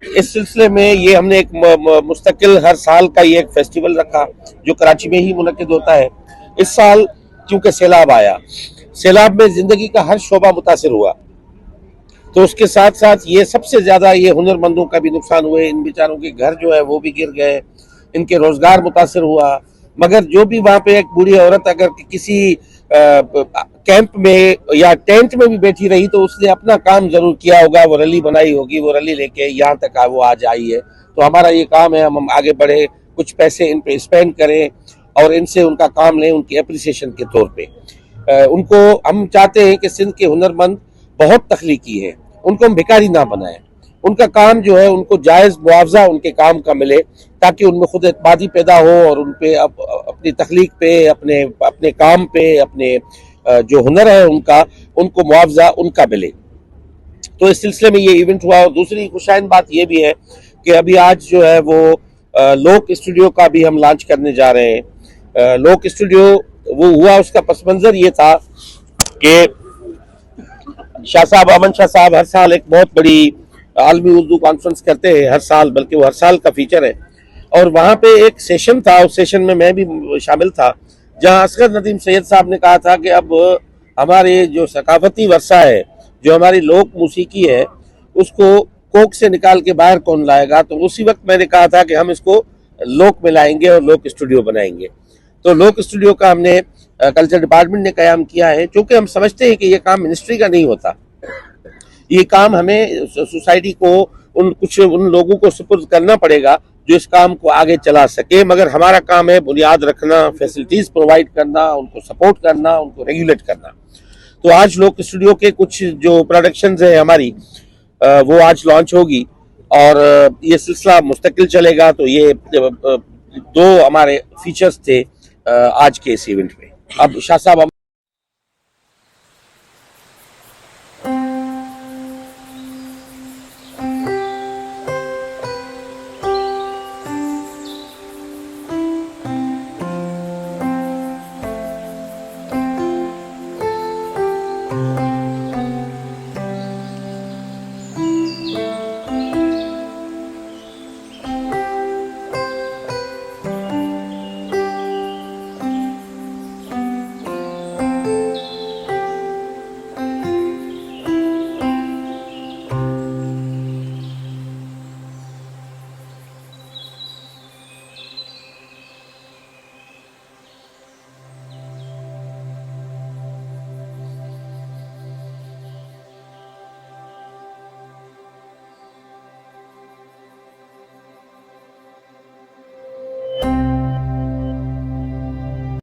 इस सिलसिले में ये हमने एक मुस्तकिल हर साल का ये एक फेस्टिवल रखा जो कराची में ही मुनक्किद होता है। इस साल क्योंकि सैलाब आया, सैलाब में जिंदगी का हर शोबा मुतासिर हुआ, तो उसके साथ साथ ये सबसे ज्यादा ये हुनरमंदों का भी नुकसान हुए, इन बेचारों के घर जो है वो भी गिर गए, इनके रोजगार मुतासिर हुआ। मगर जो भी वहां पे एक बूढ़ी औरत अगर किसी कैंप में या टेंट में भी बैठी रही तो उसने अपना काम जरूर किया होगा, वो रैली बनाई होगी, वो रैली लेके यहाँ तक वो आज आई है। तो हमारा ये काम है हम आगे बढ़े, कुछ पैसे इन पे स्पेंड करें और इनसे उनका काम लें उनकी अप्रिसिएशन के तौर पे। उनको हम चाहते हैं कि सिंध के हुनरमंद बहुत तख्लीकी है, उनको हम भिखारी ना बनाएं। उनका काम जो है उनको जायज़ मुआवजा उनके काम का मिले ताकि उनमें खुद एतमादी पैदा हो और उन पे अपनी तख्लीक पे, अपने अपने काम पे, अपने जो हुनर है उनका, उनको मुआवजा उनका मिले। तो इस सिलसिले में ये इवेंट हुआ। और दूसरी खुशाइन बात ये भी है कि अभी आज जो है वो लोक स्टूडियो का भी हम लॉन्च करने जा रहे हैं। लोक स्टूडियो वो हुआ, उसका पस मंजर ये था कि शाह साहब, अमन शाह साहब हर साल एक बहुत बड़ी आलमी उर्दू कॉन्फ्रेंस करते हैं हर साल, बल्कि वो हर साल का फीचर है। और वहाँ पे एक सेशन था, उस सेशन में मैं भी शामिल था, जहाँ असगर नदीम सैयद साहब ने कहा था कि अब हमारे जो सकाफती वर्षा है, जो हमारी लोक मूसीकी है, उसको कोक से निकाल के बाहर कौन लाएगा। तो उसी वक्त मैंने कहा था कि हम इसको लोक में लाएंगे और लोक स्टूडियो बनाएंगे। तो लोक स्टूडियो का हमने कल्चर डिपार्टमेंट ने कयाम किया है, क्योंकि हम समझते हैं कि ये काम मिनिस्ट्री का नहीं होता, ये काम हमें सोसाइटी को उन लोगों को सुपुर्द करना पड़ेगा जो इस काम को आगे चला सके। मगर हमारा काम है बुनियाद रखना, फैसिलिटीज प्रोवाइड करना, उनको सपोर्ट करना, उनको रेगुलेट करना। तो आज लोक स्टूडियो के कुछ जो प्रोडक्शंस है हमारी वो आज लॉन्च होगी और ये सिलसिला मुस्तकिल चलेगा। तो ये दो हमारे फीचर्स थे आज के इस इवेंट में। अब शाह साहब